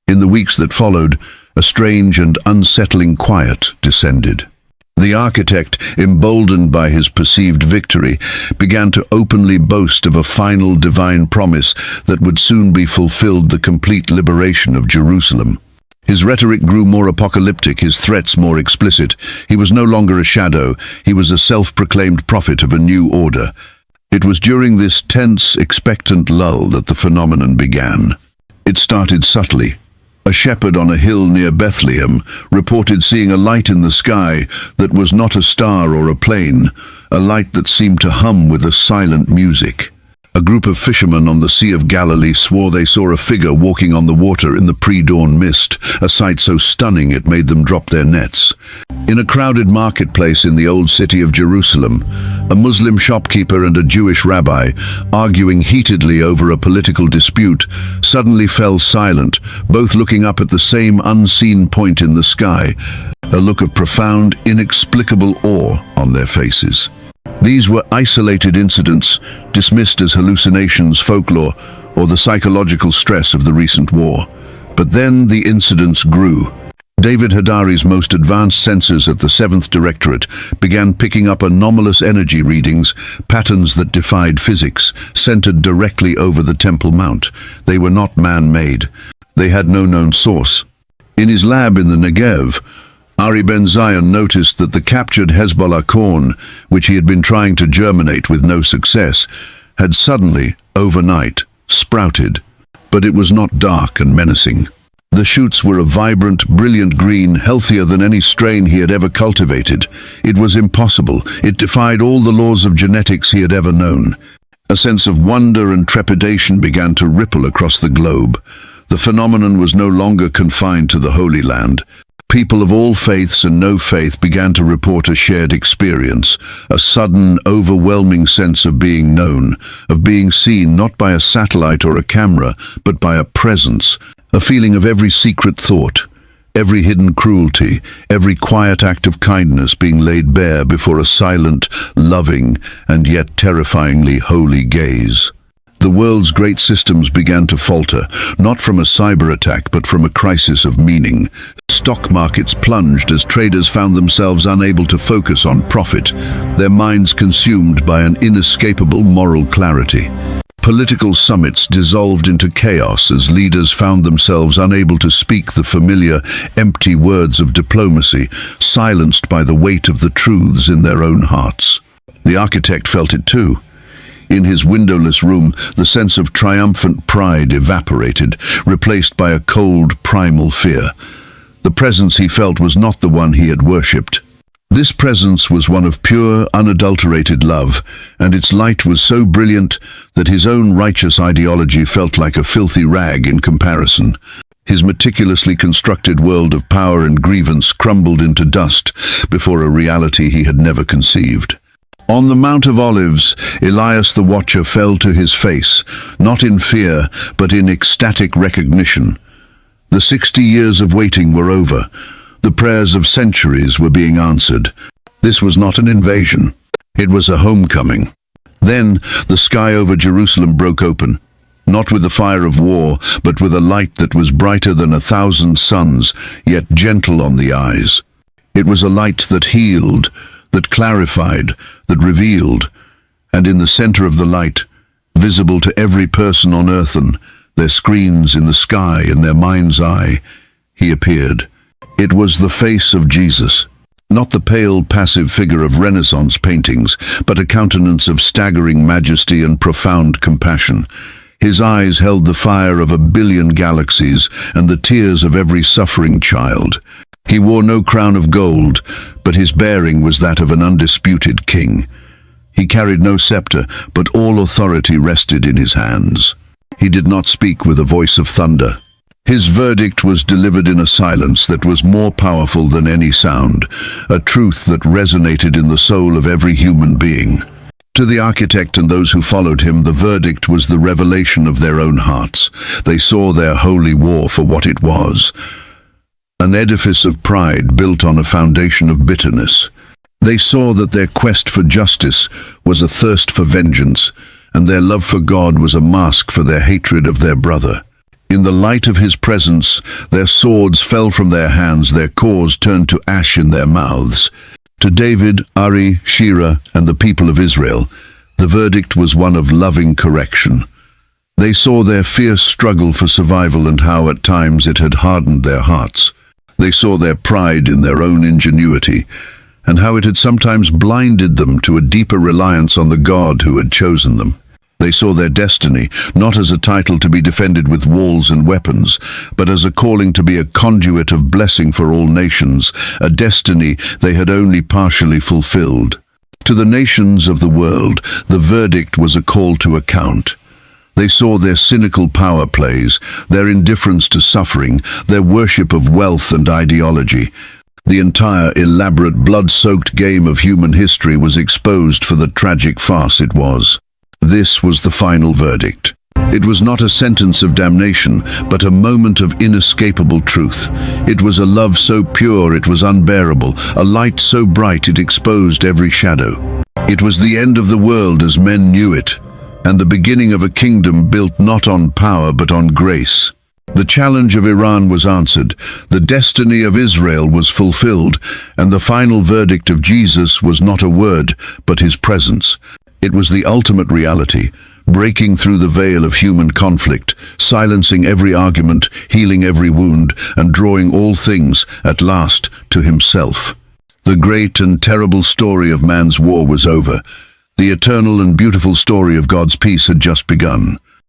In the weeks that followed, a strange and unsettling quiet descended. The architect, emboldened by his perceived victory, began to openly boast of a final divine promise that would soon be fulfilled: the complete liberation of Jerusalem. His rhetoric grew more apocalyptic, his threats more explicit. He was no longer a shadow, he was a self-proclaimed prophet of a new order. It was during this tense, expectant lull that the phenomenon began. It started subtly. A shepherd on a hill near Bethlehem reported seeing a light in the sky that was not a star or a plane, a light that seemed to hum with a silent music. A group of fishermen on the Sea of Galilee swore they saw a figure walking on the water in the pre-dawn mist, a sight so stunning it made them drop their nets. In a crowded marketplace in the old city of Jerusalem, a Muslim shopkeeper and a Jewish rabbi, arguing heatedly over a political dispute, suddenly fell silent, both looking up at the same unseen point in the sky, a look of profound, inexplicable awe on their faces. These were isolated incidents, dismissed as hallucinations, folklore, or the psychological stress of the recent war. But then the incidents grew. David Hadari's most advanced sensors at the 7th Directorate began picking up anomalous energy readings, patterns that defied physics, centered directly over the Temple Mount. They were not man-made. They had no known source. In his lab in the Negev, Ari Ben Zion noticed that the captured Hezbollah corn, which he had been trying to germinate with no success, had suddenly, overnight, sprouted. But it was not dark and menacing. The shoots were a vibrant, brilliant green, healthier than any strain he had ever cultivated. It was impossible. It defied all the laws of genetics he had ever known. A sense of wonder and trepidation began to ripple across the globe. The phenomenon was no longer confined to the Holy Land. People of all faiths and no faith began to report a shared experience, a sudden, overwhelming sense of being known, of being seen not by a satellite or a camera, but by a presence, a feeling of every secret thought, every hidden cruelty, every quiet act of kindness being laid bare before a silent, loving, and yet terrifyingly holy gaze. The world's great systems began to falter, not from a cyber attack, but from a crisis of meaning. Stock markets plunged as traders found themselves unable to focus on profit, their minds consumed by an inescapable moral clarity. Political summits dissolved into chaos as leaders found themselves unable to speak the familiar, empty words of diplomacy, silenced by the weight of the truths in their own hearts. The architect felt it too. In his windowless room, the sense of triumphant pride evaporated, replaced by a cold, primal fear. The presence he felt was not the one he had worshipped. This presence was one of pure, unadulterated love, and its light was so brilliant that his own righteous ideology felt like a filthy rag in comparison. His meticulously constructed world of power and grievance crumbled into dust before a reality he had never conceived. On the Mount of Olives, Elias the Watcher fell to his face, not in fear, but in ecstatic recognition. The 60 years of waiting were over. The prayers of centuries were being answered. This was not an invasion. It was a homecoming. Then the sky over Jerusalem broke open, not with the fire of war, but with a light that was brighter than 1,000 suns, yet gentle on the eyes. It was a light that healed, that clarified, that revealed, and in the center of the light, visible to every person on earth and their screens in the sky and their mind's eye, he appeared. It was the face of Jesus, not the pale, passive figure of Renaissance paintings, but a countenance of staggering majesty and profound compassion. His eyes held the fire of 1 billion galaxies and the tears of every suffering child. He wore no crown of gold, but his bearing was that of an undisputed king. He carried no scepter, but all authority rested in his hands. He did not speak with a voice of thunder. His verdict was delivered in a silence that was more powerful than any sound, a truth that resonated in the soul of every human being. To the architect and those who followed him, the verdict was the revelation of their own hearts. They saw their holy war for what it was, an edifice of pride built on a foundation of bitterness. They saw that their quest for justice was a thirst for vengeance, and their love for God was a mask for their hatred of their brother. In the light of his presence, their swords fell from their hands, their cores turned to ash in their mouths. To David, Ari, Shira, and the people of Israel, the verdict was one of loving correction. They saw their fierce struggle for survival and how at times it had hardened their hearts. They saw their pride in their own ingenuity, and how it had sometimes blinded them to a deeper reliance on the God who had chosen them. They saw their destiny not as a title to be defended with walls and weapons, but as a calling to be a conduit of blessing for all nations, a destiny they had only partially fulfilled. To the nations of the world, the verdict was a call to account. They saw their cynical power plays, their indifference to suffering, their worship of wealth and ideology. The entire elaborate blood-soaked game of human history was exposed for the tragic farce it was. This was the final verdict. It was not a sentence of damnation, but a moment of inescapable truth. It was a love so pure it was unbearable, a light so bright it exposed every shadow. It was the end of the world as men knew it, and the beginning of a kingdom built not on power but on grace. The challenge of Iran was answered, the destiny of Israel was fulfilled, and the final verdict of Jesus was not a word, but his presence. It was the ultimate reality, breaking through the veil of human conflict, silencing every argument, healing every wound, and drawing all things, at last, to himself. The great and terrible story of man's war was over. The eternal and beautiful story of God's peace had just begun.